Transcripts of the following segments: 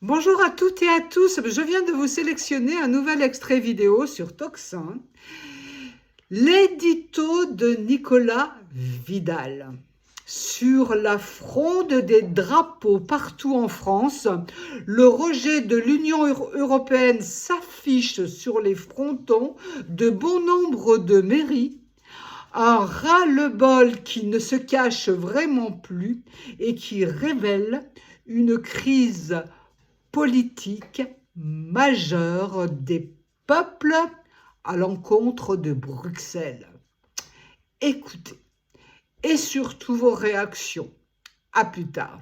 Bonjour à toutes et à tous, je viens de vous sélectionner un nouvel extrait vidéo sur Tocsin, l'édito de Nicolas Vidal. Sur la fronde des drapeaux partout en France, le rejet de l'Union européenne s'affiche sur les frontons de bon nombre de mairies. Un ras-le-bol qui ne se cache vraiment plus et qui révèle une crise politique majeure des peuples à l'encontre de Bruxelles. Écoutez et surtout vos réactions. À plus tard.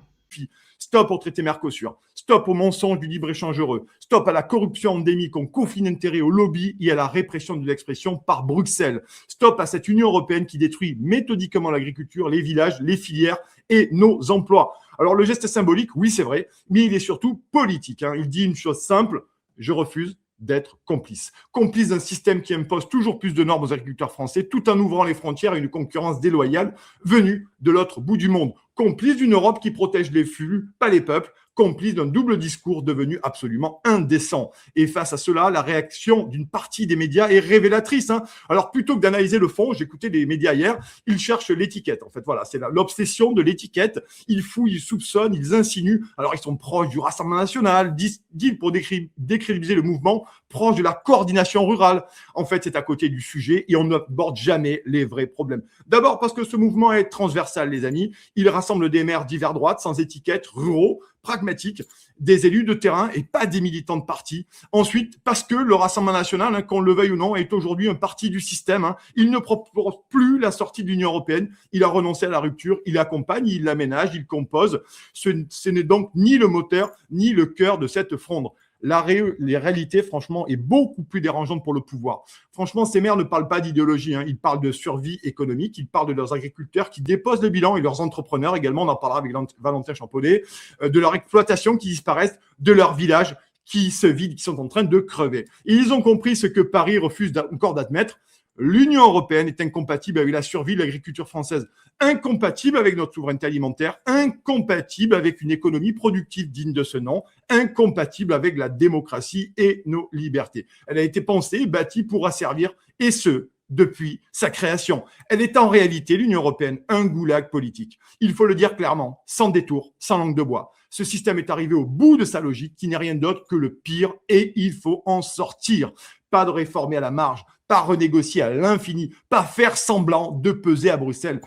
Stop au traité Mercosur, stop au mensonge du libre-échange heureux, stop à la corruption endémique, au conflit d'intérêts, au lobby et à la répression de l'expression par Bruxelles. Stop à cette Union européenne qui détruit méthodiquement l'agriculture, les villages, les filières et nos emplois. Alors le geste est symbolique, oui c'est vrai, mais il est surtout politique. Il dit une chose simple, je refuse d'être complice. Complice d'un système qui impose toujours plus de normes aux agriculteurs français tout en ouvrant les frontières à une concurrence déloyale venue de l'autre bout du monde. Complice d'une Europe qui protège les flux, pas les peuples, complice d'un double discours devenu absolument indécent. Et face à cela, la réaction d'une partie des médias est révélatrice. Alors plutôt que d'analyser le fond, j'écoutais les médias hier, ils cherchent l'étiquette. En fait, voilà, c'est l'obsession de l'étiquette. Ils fouillent, ils soupçonnent, ils insinuent. Alors ils sont proches du Rassemblement national, disent pour décrédibiliser le mouvement, proche de la coordination rurale. En fait, c'est à côté du sujet et on n'aborde jamais les vrais problèmes. D'abord parce que ce mouvement est transversal, les amis. Il rassemble des maires divers droites, sans étiquette, ruraux, pragmatiques, des élus de terrain et pas des militants de parti. Ensuite, parce que le Rassemblement national, qu'on le veuille ou non, est aujourd'hui un parti du système. Il ne propose plus la sortie de l'Union européenne. Il a renoncé à la rupture. Il accompagne, il l'aménage, il compose. Ce n'est donc ni le moteur, ni le cœur de cette fronde. Les réalités, franchement, est beaucoup plus dérangeante pour le pouvoir. Franchement, ces maires ne parlent pas d'idéologie, ils parlent de survie économique, ils parlent de leurs agriculteurs qui déposent le bilan et leurs entrepreneurs également, on en parlera avec Valentin Champonnet, de leur exploitation qui disparaissent, de leurs villages qui se vident, qui sont en train de crever. Et ils ont compris ce que Paris refuse encore d'admettre. L'Union européenne est incompatible avec la survie de l'agriculture française, incompatible avec notre souveraineté alimentaire, incompatible avec une économie productive digne de ce nom, incompatible avec la démocratie et nos libertés. Elle a été pensée et bâtie pour asservir, et ce, depuis sa création. Elle est en réalité, l'Union européenne, un goulag politique. Il faut le dire clairement, sans détour, sans langue de bois. Ce système est arrivé au bout de sa logique, qui n'est rien d'autre que le pire, et il faut en sortir. Pas de réformer à la marge, pas renégocier à l'infini, pas faire semblant de peser à Bruxelles.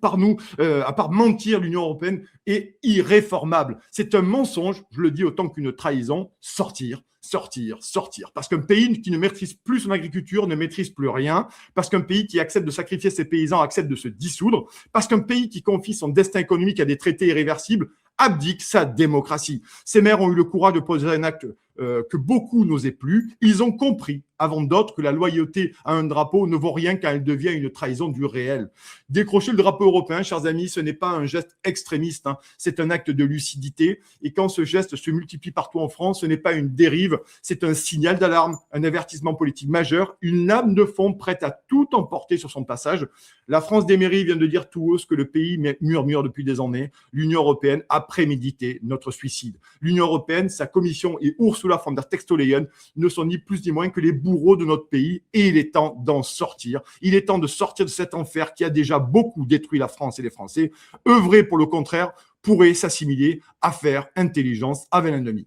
Par nous, à part mentir, l'Union européenne est irréformable. C'est un mensonge, je le dis autant qu'une trahison, sortir. Parce qu'un pays qui ne maîtrise plus son agriculture ne maîtrise plus rien. Parce qu'un pays qui accepte de sacrifier ses paysans accepte de se dissoudre. Parce qu'un pays qui confie son destin économique à des traités irréversibles abdique sa démocratie. Ces maires ont eu le courage de poser un acte que beaucoup n'osaient plus. Ils ont compris, avant d'autres, que la loyauté à un drapeau ne vaut rien quand elle devient une trahison du réel. Décrocher le drapeau européen, chers amis, ce n'est pas un geste extrémiste, c'est un acte de lucidité. Et quand ce geste se multiplie partout en France, ce n'est pas une dérive, c'est un signal d'alarme, un avertissement politique majeur, une lame de fond prête à tout emporter sur son passage. La France des mairies vient de dire tout haut ce que le pays murmure depuis des années. L'Union européenne a prémédité notre suicide. L'Union européenne, sa commission et Ursula von der Leyen ne sont ni plus ni moins que les bourreaux de notre pays et il est temps d'en sortir. Il est temps de sortir de cet enfer qui a déjà beaucoup détruit la France et les Français. Œuvrer pour le contraire pourrait s'assimiler à faire intelligence avec l'ennemi.